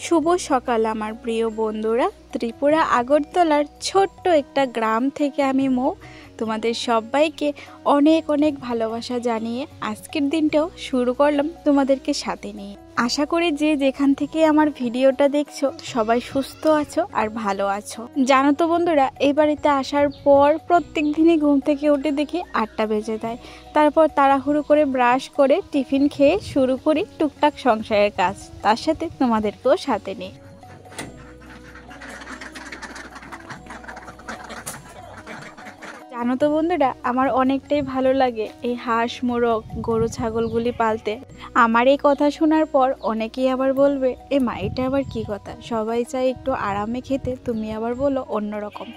শুভ সকাল আমার প্রিয় বন্ধুরা। ত্রিপুরা আগরতলার ছোট্ট একটা গ্রাম থেকে আমি মৌ তোমাদের সবাইকে অনেক অনেক ভালোবাসা জানিয়ে আজকের দিনটাও শুরু করলাম তোমাদেরকে সাথে নিয়ে। আশা করি যে যেখান থেকে আমার ভিডিওটা দেখছো সবাই সুস্থ আছো আর ভালো আছো। জানো তো বন্ধুরা, এই বাড়িতে আসার পর প্রত্যেক দিনই ঘুম থেকে উঠে দেখি 8টা বেজে যায়। তারপর তাড়াহুড়ো করে ব্রাশ করে টিফিন খেয়ে শুরু করি টুকটাক সংসারের কাজ, তার সাথে তোমাদেরকেও সাথে নিই। জানো তো বন্ধুরা, আমার অনেকটাই ভালো লাগে এই হাঁস মোরগ গরু ছাগলগুলি পালতে। আমার এই কথা শোনার পর অনেকেই আবার বলবে, এ মা এটা আবার কি কথা, সবাই চাই একটু আরামে খেতে, তুমি আবার বলো অন্যরকম।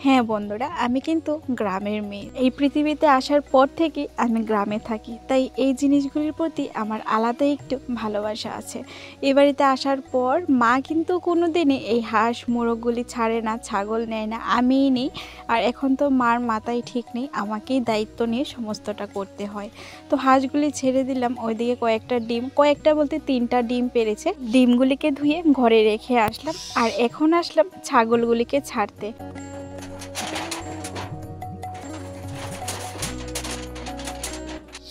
হ্যাঁ বন্ধুরা, আমি কিন্তু গ্রামের মেয়ে। এই পৃথিবীতে আসার পর থেকে আমি গ্রামে থাকি, তাই এই জিনিসগুলির প্রতি আমার আলাদা একটু ভালোবাসা আছে। এই বাড়িতে আসার পর মা কিন্তু কোনো দিনই এই হাঁস মোরগগুলি ছাড়ে না, ছাগল নেয় না, আমিই নিই। আর এখন তো মার মাথায় ঠিক নেই, আমাকেই দায়িত্ব নিয়ে সমস্তটা করতে হয়। তো হাঁসগুলি ছেড়ে দিলাম, ওইদিকে কয়েকটা বলতে 3টা ডিম পেড়েছে। ডিমগুলিকে ধুয়ে ঘরে রেখে আসলাম, আর এখন আসলাম ছাগলগুলিকে ছাড়তে।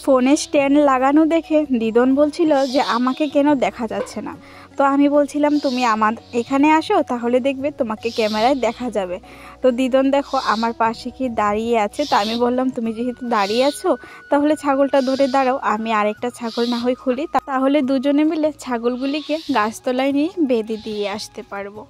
ফোনে স্ট্যান্ড লাগানো দেখে দিদন বলছিল যে আমাকে কেন দেখা যাচ্ছে না। তো আমি বলছিলাম তুমি আমার এখানে আসো, তাহলে দেখবে তোমাকে ক্যামেরায় দেখা যাবে। তো দিদন দেখো আমার পাশে কি দাঁড়িয়ে আছে। তো আমি বললাম তুমি যেহেতু দাঁড়িয়ে আছো তাহলে ছাগলটা ধরে দাঁড়াও, আমি আরেকটা ছাগল না হয় খুলি, তাহলে দুজনে মিলে ছাগলগুলিকে গাছতলায় নিয়ে বেঁধে দিয়ে আসতে পারবো।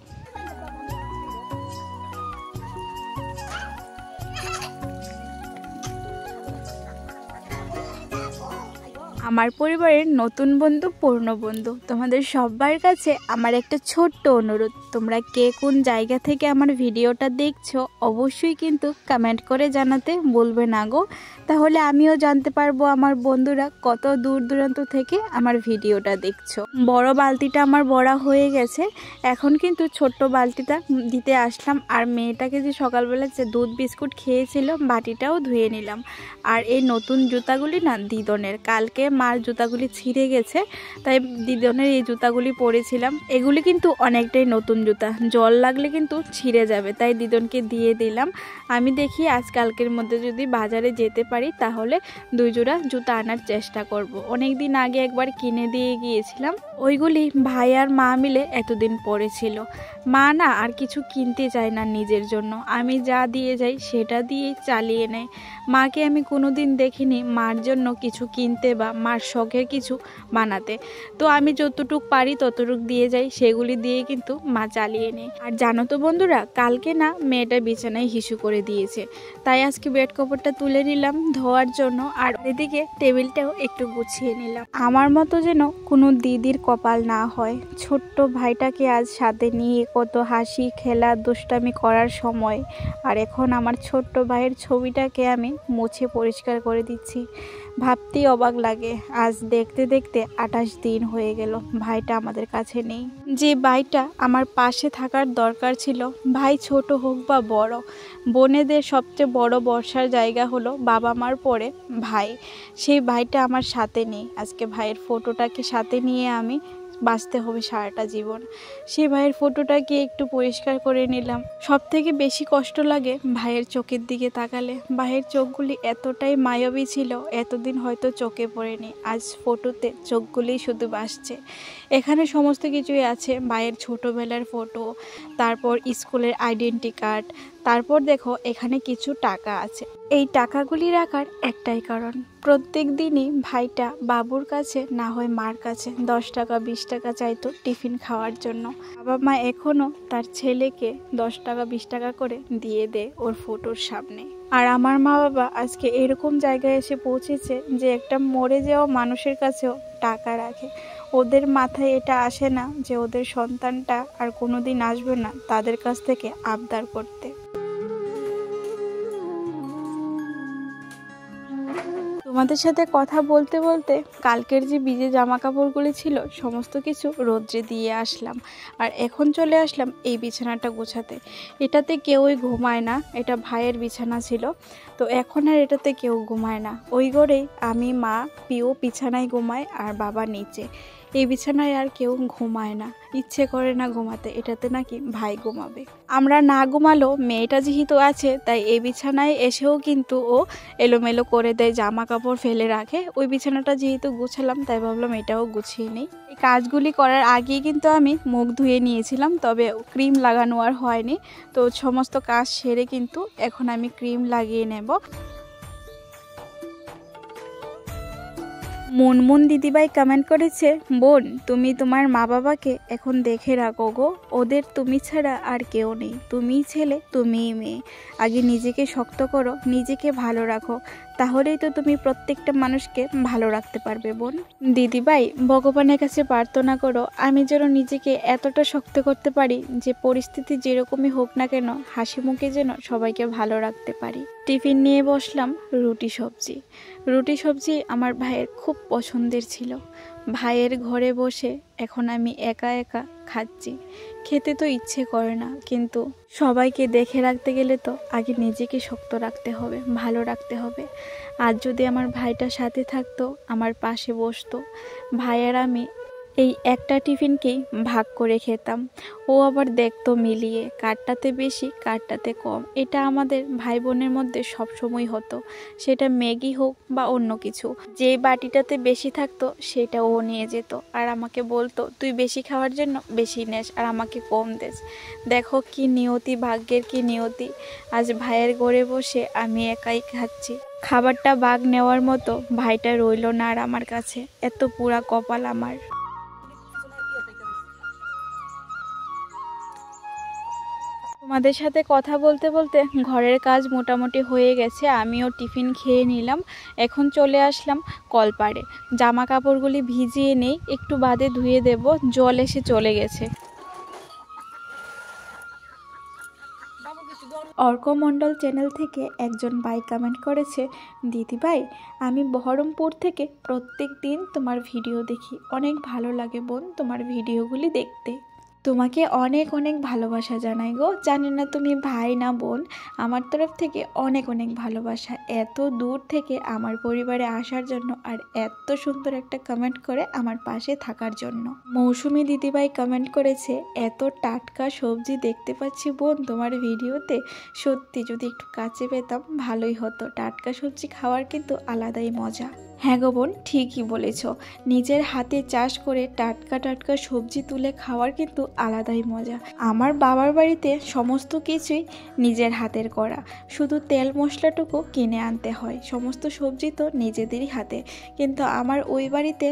আমার পরিবারের নতুন বন্ধু পূর্ণবন্ধু, তোমাদের সবার কাছে আমার একটা ছোট্ট অনুরোধ, তোমরা কে কোন জায়গা থেকে আমার ভিডিওটা দেখছো অবশ্যই কিন্তু কমেন্ট করে জানাতে বলবে না গো, তাহলে আমিও জানতে পারবো আমার বন্ধুরা কত দূর দূরান্ত থেকে আমার ভিডিওটা দেখছো। বড় বালতিটা আমার ভরা হয়ে গেছে, এখন কিন্তু ছোট্ট বালতিটা দিতে আসলাম। আর মেয়েটাকে যে সকালবেলা যে দুধ বিস্কুট খেয়েছিল বাটিটাও ধুয়ে নিলাম। আর এই নতুন জুতাগুলি না দিদনের, কালকে মার জুতাগুলি ছিঁড়ে গেছে, তাই দিদনের এই জুতাগুলি পরেছিলাম। এগুলি কিন্তু অনেকটাই নতুন জুতা, জল লাগলে কিন্তু ছিঁড়ে যাবে, তাই দিদনকে দিয়ে দিলাম। আমি দেখি আজকালকের মধ্যে যদি বাজারে যেতে পারি তাহলে 2 জোড়া জুতা আনার চেষ্টা করব। অনেক দিন আগে একবার কিনে দিয়ে গিয়েছিলাম, ওইগুলি ভাই আর মা মিলে এতদিন পরেছিল। মা না আর কিছু কিনতে চায় না নিজের জন্য, আমি যা দিয়ে যাই সেটা দিয়ে চালিয়ে নেয়। মাকে আমি কোনোদিন দেখিনি মার জন্য কিছু কিনতে বা মার শখের কিছু বানাতে। তো আমি যতটুক পারি ততটুক দিয়ে যাই, সেগুলি দিয়ে কিন্তু মা চালিয়ে নেয়। আর জানো তো বন্ধুরা, কালকে না মেয়েটা বিছানায় হিসু করে দিয়েছে, তাই আজকে বেড কভারটা তুলে নিলাম ধোয়ার জন্য, আর এদিকে টেবিলটাও একটু গুছিয়ে নিলাম। আমার মতো যেন কোনো দিদির কপাল না হয়, ছোট্ট ভাইটাকে আজ সাথে নিয়ে কত হাসি খেলা দুষ্টামি করার সময়। আর এখন আমার ছোট্ট ভাইয়ের ছবিটাকে আমি মুছে পরিষ্কার করে দিচ্ছি। ভাবতেই অবাক লাগে, আজ দেখতে দেখতে 28 দিন হয়ে গেল ভাইটা আমাদের কাছে নেই। যে ভাইটা আমার পাশে থাকার দরকার ছিল, ভাই ছোট হোক বা বড়, বোনেদের সবচেয়ে বড় ভরসার জায়গা হলো বাবা মার পরে ভাই। সেই ভাইটা আমার সাথে নেই। আজকে ভাইয়ের ফটোটাকে সাথে নিয়ে আমি বাঁচতে হবে সারাটা জীবন। সেই ভাইয়ের ফটোটাকে একটু পরিষ্কার করে নিলাম। সব থেকে বেশি কষ্ট লাগে ভাইয়ের চোখের দিকে তাকালে। ভাইয়ের চোখগুলি এতটাই মায়াবী ছিল, এতদিন হয়তো চোখে পড়েনি, আজ ফটোতে চোখগুলি শুধু ভাসছে। এখানে সমস্ত কিছুই আছে, ভাইয়ের ছোটোবেলার ফটো, তারপর স্কুলের আইডেন্টি কার্ড, তারপর দেখো এখানে কিছু টাকা আছে। এই টাকাগুলি রাখার একটাই কারণ, প্রত্যেক দিনই ভাইটা বাবুর কাছে না হয় মার কাছে 10 টাকা 20 টাকা চাইতো টিফিন খাওয়ার জন্য। বাবা মা এখনও তার ছেলেকে 10 টাকা 20 টাকা করে দিয়ে দেয় ওর ফটোর সামনে। আর আমার মা বাবা আজকে এরকম জায়গায় এসে পৌঁছেছে যে একটা মরে যাওয়া মানুষের কাছেও টাকা রাখে। ওদের মাথায় এটা আসে না যে ওদের সন্তানটা আর কোনোদিন আসবে না তাদের কাছ থেকে আবদার করতে। তোমাদের সাথে কথা বলতে বলতে কালকের যে ভিজে জামা কাপড়গুলি ছিল সমস্ত কিছু রোদ্রে দিয়ে আসলাম, আর এখন চলে আসলাম এই বিছানাটা গোছাতে। এটাতে কেউই ঘুমায় না, এটা ভাইয়ের বিছানা ছিল, তো এখন আর এটাতে কেউ ঘুমায় না। ওই ঘরেই আমি মা পিও বিছানায় ঘুমায় আর বাবা নিচে। এই বিছানায় আর কেউ ঘুমায় না, ইচ্ছে করে না ঘুমাতে, এটাতে নাকি ভাই ঘুমাবে। আমরা না ঘুমালো মেয়েটা যেহেতু আছে তাই এই বিছানায় এসেও কিন্তু ও এলোমেলো করে দেয়, জামা কাপড় ফেলে রাখে। ওই বিছানাটা যেহেতু গুছালাম তাই ভাবলাম এটাও গুছিয়ে নিই। এই কাজগুলি করার আগেই কিন্তু আমি মুখ ধুয়ে নিয়েছিলাম, তবে ক্রিম লাগানো আর হয়নি। তো সমস্ত কাজ সেরে কিন্তু এখন আমি ক্রিম লাগিয়ে নেব। মুনমুন দিদিভাই কমেন্ট করেছে, বোন তুমি তোমার মা বাবাকে এখন দেখে রাখো গো, ওদের তুমি ছাড়া আর কেউ নেই, তুমিই ছেলে তুমিই মেয়ে, আগে নিজেকে শক্ত করো, নিজেকে ভালো রাখো, তাহলেই তো তুমি প্রত্যেকটা মানুষকে ভালো রাখতে পারবে বোন। দিদিভাই ভগবানের কাছে প্রার্থনা করো আমি যেন নিজেকে এতটা শক্ত করতে পারি যে পরিস্থিতি যেরকমই হোক না কেন হাসি মুখে যেন সবাইকে ভালো রাখতে পারি। টিফিন নিয়ে বসলাম, রুটি সবজি আমার ভাইয়ের খুব পছন্দের ছিল। ভাইয়ের ঘরে বসে এখন আমি একা একা খাচ্ছি। খেতে তো ইচ্ছে করে না, কিন্তু সবাইকে দেখে রাখতে গেলে তো আগে নিজেকে শক্ত রাখতে হবে, ভালো রাখতে হবে। আজ যদি আমার ভাইটা সাথে থাকতো, আমার পাশে বসতো, ভাই আর আমি এই একটা টিফিনকেই ভাগ করে খেতাম। ও আবার দেখতো মিলিয়ে কারটাতে বেশি কারটাতে কম। এটা আমাদের ভাই বোনের মধ্যে সবসময় হতো, সেটা ম্যাগি হোক বা অন্য কিছু। যে বাটিটাতে বেশি থাকতো সেটা ও নিয়ে যেত আর আমাকে বলতো তুই বেশি খাওয়ার জন্য বেশি নেস আর আমাকে কম দেস। দেখো কি নিয়তি, ভাগ্যের কি নিয়তি, আজ ভাইয়ের ঘরে বসে আমি একাই খাচ্ছি। খাবারটা ভাগ নেওয়ার মতো ভাইটা রইল না আর আমার কাছে। এত পুরা কপাল আমার। তোমাদের সাথে কথা বলতে বলতে ঘরের কাজ মোটামুটি হয়ে গেছে, আমিও টিফিন খেয়ে নিলাম। এখন চলে আসলাম কলপাড়ে, জামা কাপড়গুলি ভিজিয়ে নেই, একটু বাদে ধুয়ে দেব, জল এসে চলে গেছে। অর্ক মণ্ডল চ্যানেল থেকে একজন ভাই কমেন্ট করেছে, দিদিভাই আমি বহরমপুর থেকে প্রত্যেক দিন তোমার ভিডিও দেখি, অনেক ভালো লাগে বোন তোমার ভিডিওগুলি দেখতে। তোমাকে অনেক অনেক ভালোবাসা জানাই গো, জানি না তুমি ভাই না বোন, আমার তরফ থেকে অনেক অনেক ভালোবাসা এত দূর থেকে আমার পরিবারে আসার জন্য আর এত সুন্দর একটা কমেন্ট করে আমার পাশে থাকার জন্য। মৌসুমী দিদিভাই কমেন্ট করেছে, এত টাটকা সবজি দেখতে পাচ্ছি বোন তোমার ভিডিওতে, সত্যি যদি একটু কাছে পেতাম ভালোই হতো, টাটকা সবজি খাওয়ার কিন্তু আলাদাই মজা। হ্যাঁ গো বোন ঠিকই বলেছ, নিজের হাতে চাষ করে টাটকা টাটকা সবজি তুলে খাওয়ার কিন্তু আলাদাই মজা। আমার বাবার বাড়িতে সমস্ত কিছুই নিজের হাতের করা, শুধু তেল মশলাটুকু কিনে আনতে হয়, সমস্ত সবজি তো নিজেদেরই হাতে। কিন্তু আমার ওই বাড়িতে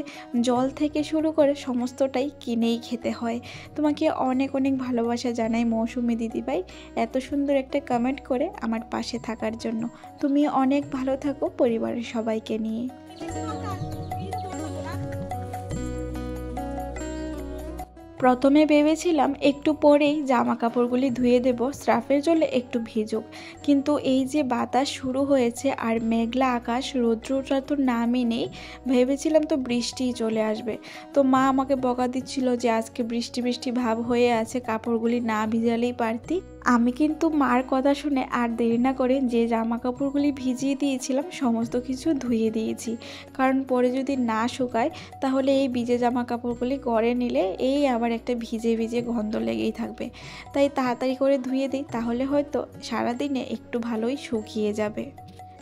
জল থেকে শুরু করে সমস্তটাই কিনেই খেতে হয়। তোমাকে অনেক অনেক ভালোবাসা জানাই মৌসুমী দিদিভাই, এত সুন্দর একটা কমেন্ট করে আমার পাশে থাকার জন্য। তুমি অনেক ভালো থাকো পরিবারের সবাইকে নিয়ে। প্রথমে ভেবেছিলাম একটু পরেই জামা কাপড়গুলি ধুয়ে দেব, স্রাফের জলে একটু ভিজুক, কিন্তু এই যে বাতাস শুরু হয়েছে আর মেঘলা আকাশ, রৌদ্রটা তো নামই নেই, ভেবেছিলাম তো বৃষ্টিই চলে আসবে। তো মা আমাকে বকা দিচ্ছিল যে আজকে বৃষ্টি বৃষ্টি ভাব হয়ে আছে, কাপড়গুলি না ভিজালেই পারতি। আমি কিন্তু মার কথা শুনে আর দেরি না করে যে জামা কাপড়গুলি ভিজিয়ে দিয়েছিলাম সমস্ত কিছু ধুয়ে দিয়েছি, কারণ পরে যদি না শুকায় তাহলে এই ভিজে জামা কাপড়গুলি ঘরে নিলে এই আবার একটা ভিজে ভিজে গন্ধ লেগেই থাকবে। তাই তাড়াতাড়ি করে ধুয়ে দিই, তাহলে হয়তো সারাদিনে একটু ভালোই শুকিয়ে যাবে।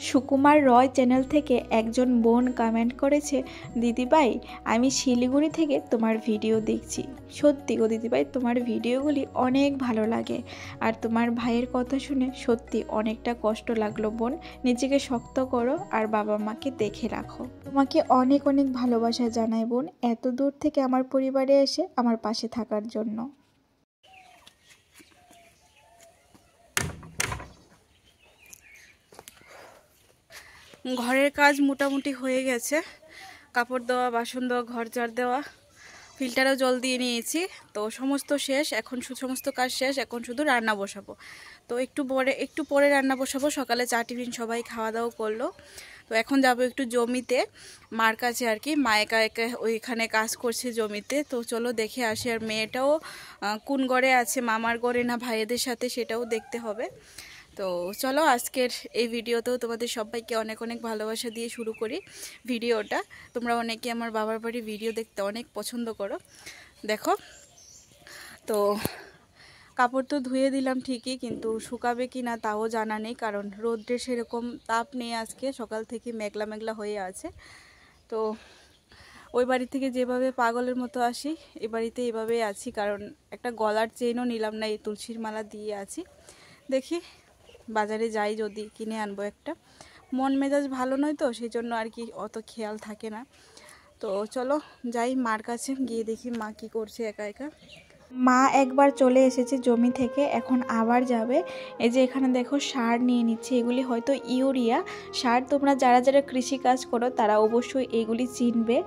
সুকুমার রয় চ্যানেল থেকে একজন বোন কমেন্ট করেছে, দিদিভাই আমি শিলিগুড়ি থেকে তোমার ভিডিও দেখছি। সত্যি গো দিদিভাই তোমার ভিডিওগুলি অনেক ভালো লাগে, আর তোমার ভাইয়ের কথা শুনে সত্যি অনেকটা কষ্ট লাগলো বোন, নিজেকে শক্ত করো আর বাবা মাকে দেখে রাখো। তোমাকে অনেক অনেক ভালোবাসা জানাই বোন, এত দূর থেকে আমার পরিবারে এসে আমার পাশে থাকার জন্য। ঘরের কাজ মোটামুটি হয়ে গেছে, কাপড় দেওয়া, বাসন দেওয়া, ঘর ঝাড় দেওয়া, ফিল্টারেও জল দিয়ে নিয়েছি, তো সমস্ত শেষ। এখন সমস্ত কাজ শেষ, এখন শুধু রান্না বসাবো। তো একটু পরে রান্না বসাবো, সকালে চা টিফিন সবাই খাওয়া দাওয়া করলো। তো এখন যাব একটু জমিতে মার কাছে আর কি, মা একা একা ওইখানে কাজ করছে জমিতে, তো চলো দেখে আসি। আর মেয়েটাও কোন ঘরে আছে, মামার ঘরে না ভাইয়েদের সাথে, সেটাও দেখতে হবে। তো চলো আজকের এই ভিডিওতেও তোমাদের সবাইকে অনেক অনেক ভালোবাসা দিয়ে শুরু করি ভিডিওটা। তোমরা অনেকে আমার বাবার বাড়ির ভিডিও দেখতে অনেক পছন্দ করো। দেখো, তো কাপড় তো ধুয়ে দিলাম ঠিকই, কিন্তু শুকাবে কি না তাও জানা নেই, কারণ রোদ্রের সেরকম তাপ নেই, আজকে সকাল থেকে মেঘলা মেঘলা হয়ে আছে। তো ওই বাড়ি থেকে যেভাবে পাগলের মতো আসি, এ বাড়িতে এভাবেই আছি, কারণ একটা গলার চেইনও নিলাম না, এই তুলসীর মালা দিয়ে আছি। দেখি বাজারে যাই, যদি কিনে আনবো একটা। মন মেজাজ ভালো নয় তো, সেই জন্য আর কি অত খেয়াল থাকে না। তো চলো যাই মার কাছে, গিয়ে দেখি মা কি করছে একা একা। মা একবার চলে এসেছে জমি থেকে, এখন আবার যাবে। এই যে এখানে দেখো সার নিয়ে নিচ্ছে, এগুলি হয়তো ইউরিয়া সার। তোমরা যারা যারা কৃষি কাজ করো তারা অবশ্যই এগুলি চিনবে।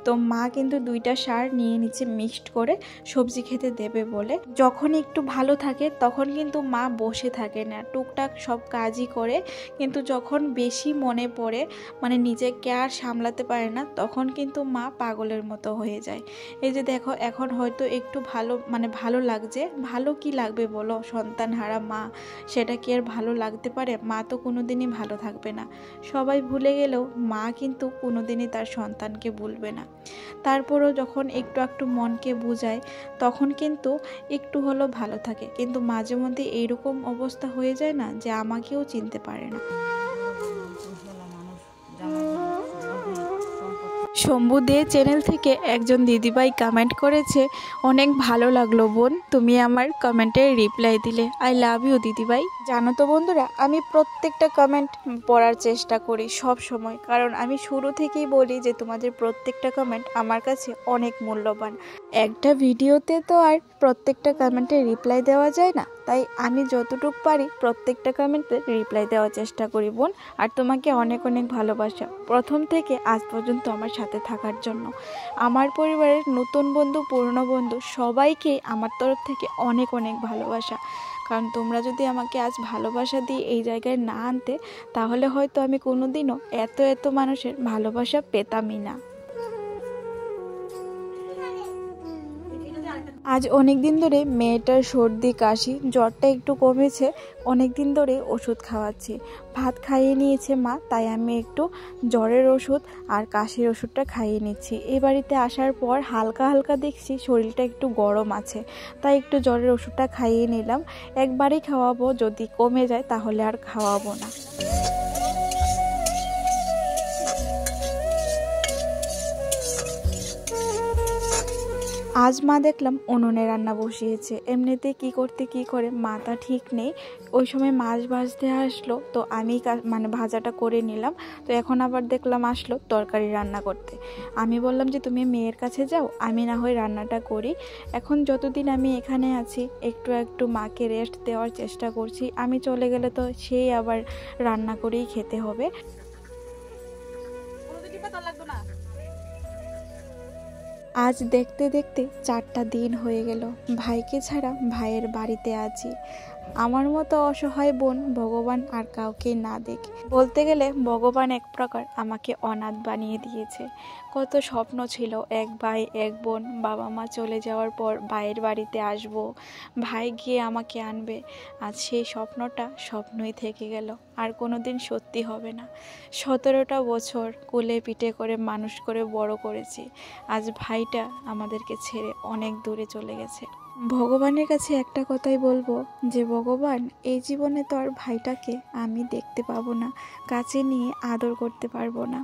তো মা কিন্তু 2টা সার নিয়ে নিচ্ছে মিক্সড করে সবজি খেতে দেবে বলে। যখন একটু ভালো থাকে তখন কিন্তু মা বসে থাকে না, টুকটাক সব কাজই করে। কিন্তু যখন বেশি মনে পড়ে, মানে নিজেকে আর সামলাতে পারে না, তখন কিন্তু মা পাগলের মতো হয়ে যায়। এই যে দেখো এখন হয়তো একটু ভালো লাগছে। ভালো কি লাগবে বলো, সন্তান হারা মা, সেটা কি আর ভালো লাগতে পারে? মা তো কোনোদিনই ভালো থাকবে না। সবাই ভুলে গেলেও মা কিন্তু কোনোদিনই তার সন্তানকে ভুলবে না। তারপরও যখন একটু একটু মনকে বুঝায়, তখন কিন্তু একটু হলেও ভালো থাকে। কিন্তু মাঝে মধ্যে এইরকম অবস্থা হয়ে যায় না যে আমাকেও চিনতে পারে না। শম্ভু দে চ্যানেল থেকে একজন দিদিভাই কমেন্ট করেছে, অনেক ভালো লাগলো বোন, তুমি আমার কমেন্টে রিপ্লাই দিলে। আই লাভ ইউ দিদিভাই। জানো তো বন্ধুরা, আমি প্রত্যেকটা কমেন্ট পড়ার চেষ্টা করি সব সময়, কারণ আমি শুরু থেকেই বলি যে তোমাদের প্রত্যেকটা কমেন্ট আমার কাছে অনেক মূল্যবান। একটা ভিডিওতে তো আর প্রত্যেকটা কমেন্টে রিপ্লাই দেওয়া যায় না, তাই আমি যতটুকু পারি প্রত্যেকটা কমেন্টে রিপ্লাই দেওয়ার চেষ্টা করি বোন। আর তোমাকে অনেক অনেক ভালোবাসা প্রথম থেকে আজ পর্যন্ত আমার সাথে থাকার জন্য। আমার পরিবারের নতুন বন্ধু, পুরনো বন্ধু, সবাইকে আমার তরফ থেকে অনেক অনেক ভালোবাসা। কারণ তোমরা যদি আমাকে আজ ভালোবাসা দিয়ে এই জায়গায় না আনতে, তাহলে হয়তো আমি কোনোদিনও এত মানুষের ভালোবাসা পেতামই না। আজ অনেক দিন ধরে মেয়েটার সর্দি কাশি জ্বরটা একটু কমেছে, অনেক দিন ধরে ওষুধ খাওয়াচ্ছি। ভাত খাইয়ে নিয়েছে মা, তাই আমি একটু জ্বরের ওষুধ আর কাশির ওষুধটা খাইয়ে নিচ্ছি। এই বাড়িতে আসার পর হালকা হালকা দেখছি শরীরটা একটু গরম আছে, তাই একটু জ্বরের ওষুধটা খাইয়ে নিলাম। একবারই খাওয়াবো, যদি কমে যায় তাহলে আর খাওয়াবো না। আজ মা দেখলাম উনুনে রান্না বসিয়েছে। এমনিতে কি করে মাথা ঠিক নেই, ওই সময় মাছ ভাজতে আসলো, তো আমি ভাজাটা করে নিলাম। তো এখন আবার দেখলাম আসলো তরকারি রান্না করতে। আমি বললাম যে তুমি মেয়ের কাছে যাও, আমি না হয় রান্নাটা করি। এখন যতদিন আমি এখানে আছি একটু একটু মাকে রেস্ট দেওয়ার চেষ্টা করছি। আমি চলে গেলে তো সেই আবার রান্না করেই খেতে হবে। আজ দেখতে দেখতে 4টা দিন হয়ে গেল, ভাইকে ছাড়া ভাইয়ের বাড়িতে আছি। আমার মতো অসহায় বোন ভগবান আর কাউকে না দেখে। বলতে গেলে ভগবান এক প্রকার আমাকে অনাথ বানিয়ে দিয়েছে। কত স্বপ্ন ছিল, এক ভাই এক বোন, বাবা মা চলে যাওয়ার পর ভাইয়ের বাড়িতে আসব, ভাই গিয়ে আমাকে আনবে। আজ সেই স্বপ্নটা স্বপ্নই থেকে গেল, আর কোনোদিন সত্যি হবে না। 17টা বছর কোলে পিঠে করে মানুষ করে বড় করেছি, আজ ভাইটা আমাদেরকে ছেড়ে অনেক দূরে চলে গেছে। ভগবানের কাছে একটা কথাই বলবো যে ভগবান, এই জীবনে তো আর ভাইটাকে আমি দেখতে পাবো না, কাছে নিয়ে আদর করতে পারবো না,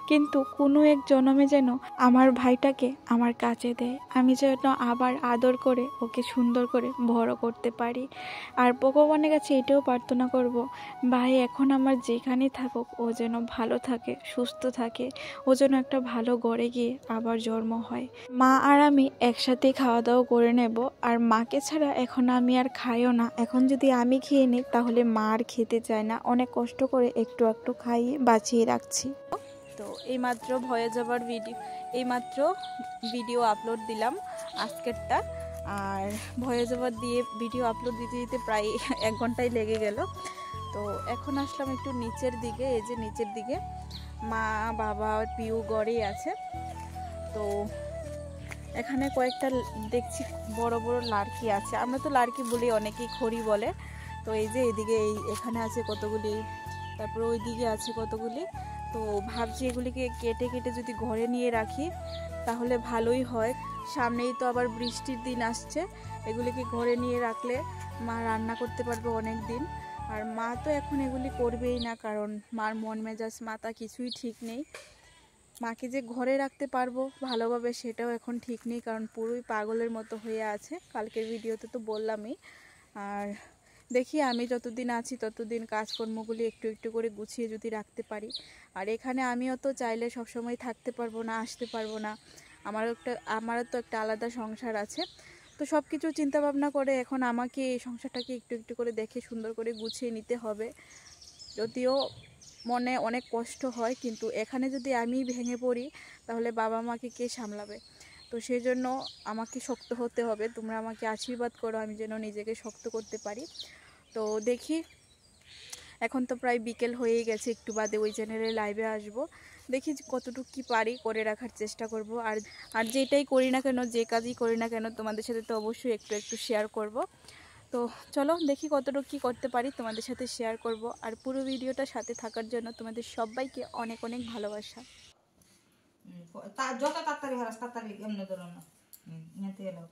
কিন্তু কোনো এক জন্মে যেন আমার ভাইটাকে আমার কাছে দেয়, আমি যেন আবার আদর করে ওকে সুন্দর করে বড় করতে পারি। আর ভগবানের কাছে এটাও প্রার্থনা করব, ভাই এখন আমার যেখানেই থাকুক ও যেন ভালো থাকে, সুস্থ থাকে, ও যেন একটা ভালো ঘরে গিয়ে আবার জন্ম হয়। মা আর আমি একসাথে খাওয়া দাওয়া করে নেব। আর মাকে ছাড়া এখন আমি আর খাইও না। এখন যদি আমি খেয়ে নিই তাহলে মা আর খেতে চায় না, অনেক কষ্ট করে একটু একটু খাইয়ে বাঁচিয়ে রাখছি। তো এইমাত্র এইমাত্র ভিডিও আপলোড দিলাম আজকেরটা, আর ভয়েস ওভার দিয়ে ভিডিও আপলোড দিতে দিতে প্রায় 1 ঘন্টাই লেগে গেল। তো এখন আসলাম একটু নিচের দিকে, এই যে নিচের দিকে মা বাবা পিউ গড়েই আছে। তো এখানে কয়েকটা দেখছি বড় বড় লার্কি আছে, আমরা তো লার্কি বলি, অনেকেই খড়ি বলে। তো এই যে এদিকে এখানে আছে কতগুলি, তারপর ওই দিকে আছে কতগুলি। তো ভাবছি এগুলিকে কেটে কেটে যদি ঘরে নিয়ে রাখি তাহলে ভালোই হয়। সামনেই তো আবার বৃষ্টির দিন আসছে, এগুলিকে ঘরে নিয়ে রাখলে মা রান্না করতে পারবে অনেক দিন। আর মা তো এখন এগুলি করবেই না, কারণ মার মন মেজাজ মাথা কিছুই ঠিক নেই। মাকে যে ঘরে রাখতে পারবো ভালোভাবে সেটাও এখন ঠিক নেই, কারণ পুরোই পাগলের মতো হয়ে আছে। কালকের ভিডিওতে তো বললামই। আর দেখি আমি যতদিন আছি ততদিন কাজকর্মগুলি একটু একটু করে গুছিয়ে যদি রাখতে পারি। আর এখানে আমিও তো চাইলে সবসময় থাকতে পারবো না, আসতে পারবো না। আমারও তো একটা আলাদা সংসার আছে। তো সব কিছু চিন্তাভাবনা করে এখন আমাকে এই সংসারটাকে একটু একটু করে দেখে সুন্দর করে গুছিয়ে নিতে হবে। যদিও মনে অনেক কষ্ট হয়, কিন্তু এখানে যদি আমি ভেঙে পড়ি তাহলে বাবা মাকে কে সামলাবে? তো সেই জন্য আমাকে শক্ত হতে হবে। তোমরা আমাকে আশীর্বাদ করো আমি যেন নিজেকে শক্ত করতে পারি। তো দেখি, এখন তো প্রায় বিকেল হয়েই গেছে, একটু বাদে ওই চ্যানেলে লাইভে আসবো। দেখি কতটুকু কি পারি করে রাখার চেষ্টা করব। আর যেটাই করি না কেন, যে কাজই করি না কেন, তোমাদের সাথে তো অবশ্যই একটু একটু শেয়ার করব। তো চলো দেখি কতটুকু কী করতে পারি, তোমাদের সাথে শেয়ার করব। আর পুরো ভিডিওটা সাথে থাকার জন্য তোমাদের সবাইকে অনেক অনেক ভালোবাসা। যত তাড়াতাড়ি হারাস তাড়াতাড়ি এমনি ধরো না নিতে এলো।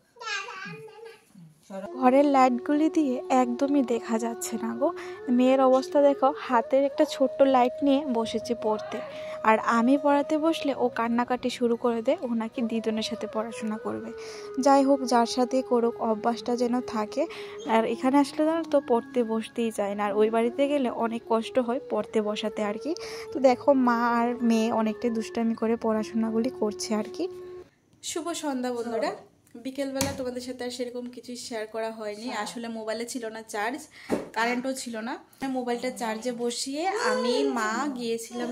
ঘরের লাইটগুলি দিয়ে একদমই দেখা যাচ্ছে না গো। মেয়ের অবস্থা দেখো, হাতের একটা ছোট্ট লাইট নিয়ে বসেছে পড়তে। আর আমি পড়াতে বসলে ও কান্নাকাটি শুরু করে দেয়, ও নাকি দিদুনের সাথে পড়াশোনা করবে। যাই হোক, যার সাথে করুক, অভ্যাসটা যেন থাকে। আর এখানে আসলে জানো তো পড়তে বসতেই চায় না, আর ওই বাড়িতে গেলে অনেক কষ্ট হয় পড়তে বসাতে আর কি। তো দেখো মা আর মেয়ে অনেকটাই দুষ্টামি করে পড়াশোনাগুলি করছে আর কি। শুভ সন্ধ্যা বন্ধুরা। বিকেলবেলা তোমাদের সাথে আর সেরকম কিছুই শেয়ার করা হয়নি। আসলে মোবাইলে ছিল না চার্জ, কারেন্টও ছিল না। মোবাইলটা চার্জে বসিয়ে আমি মা গিয়েছিলাম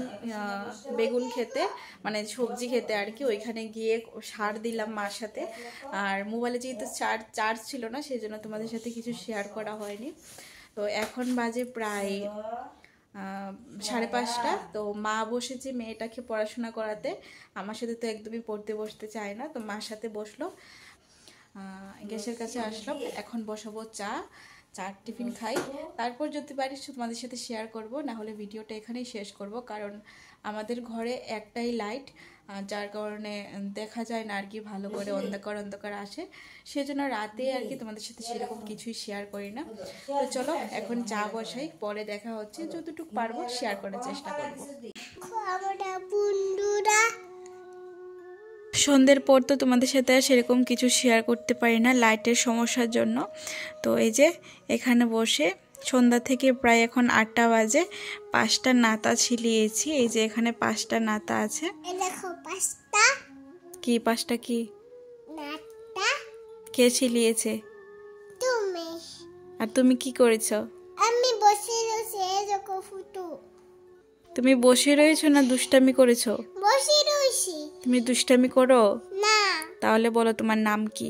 বেগুন খেতে, মানে সবজি খেতে আর কি। ওইখানে গিয়ে সার দিলাম মার সাথে। আর মোবাইলে যেহেতু চার্জ ছিল না, সেই জন্য তোমাদের সাথে কিছু শেয়ার করা হয়নি। তো এখন বাজে প্রায় 5:30। তো মা বসেছে মেয়েটাকে পড়াশোনা করাতে। আমার সাথে তো একদমই পড়তে বসতে চায় না, তো মার সাথে বসলো। গ্যাসের কাছে আসলাম, এখন বসাবো চা টিফিন খাই। তারপর যদি পারি তোমাদের সাথে শেয়ার করব, না হলে ভিডিওটা এখানেই শেষ করব। কারণ আমাদের ঘরে একটাই লাইট, যার কারণে দেখা যায় না আর কি ভালো করে, অন্ধকার অন্ধকার আসে। সেজন্য রাতে আর কি তোমাদের সাথে সেরকম কিছুই শেয়ার করি না। তো চলো এখন চা বসাই, পরে দেখা হচ্ছে। যতটুকু পারবো শেয়ার করার চেষ্টা করবো। সন্ধ্যের পর তো তোমাদের সাথে আর সেরকম কিছু শেয়ার করতে পারি না লাইটের সমস্যার জন্য। তো এই যে এখানে বসে সন্ধ্যা থেকে প্রায় এখন 8টা বাজে, 5টা নাতা ছিলিয়েছি। এই যে এখানে 5টা নাতা আছে। কি 5টা কি কে ছিলিয়েছে? তুমি। আর তুমি কি করেছো? আমি বসে রয়েছি। তুমি বসে রয়েছো না দুষ্টামি করেছো? বসে রয়েছি। তুমি দুষ্টামি করো না? তাহলে বলো তোমার নাম কি?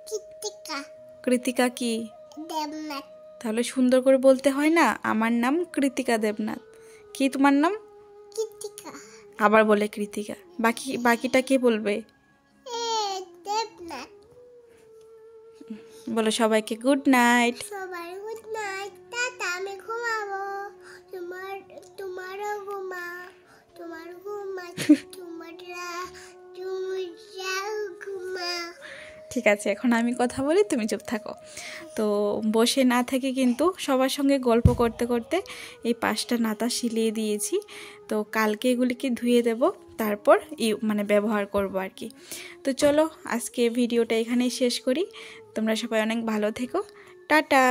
কৃতিকা। কৃতিকা কি? দেবনাথ। তাহলে সুন্দর করে বলতে হয় না, আমার নাম কৃতিকা দেবনাথ। কি তোমার নাম? কৃতিকা। আবার বলে কৃতিকা। বাকিটা কে বলবে? দেবনাথ। বলো সবাইকে গুড নাইট। সবাই গুড নাইট, টাটা। আমি ঘুমাবো। তোমারও ঘুমাও, তোমার ঘুমাও, ঘুমাও। ঠিক আছে, এখন আমি কথা বলি, তুমি চুপ থাকো। তো বসে না থেকে কিন্তু সবার সঙ্গে গল্প করতে করতে এই 5টা নাতা সিলিয়ে দিয়েছি। তো কালকে এগুলিকে ধুয়ে দেব, তারপর মানে ব্যবহার করব আর কি। তো চলো আজকে ভিডিওটা এখানেই শেষ করি। তোমরা সবাই অনেক ভালো থেকো। টাটা।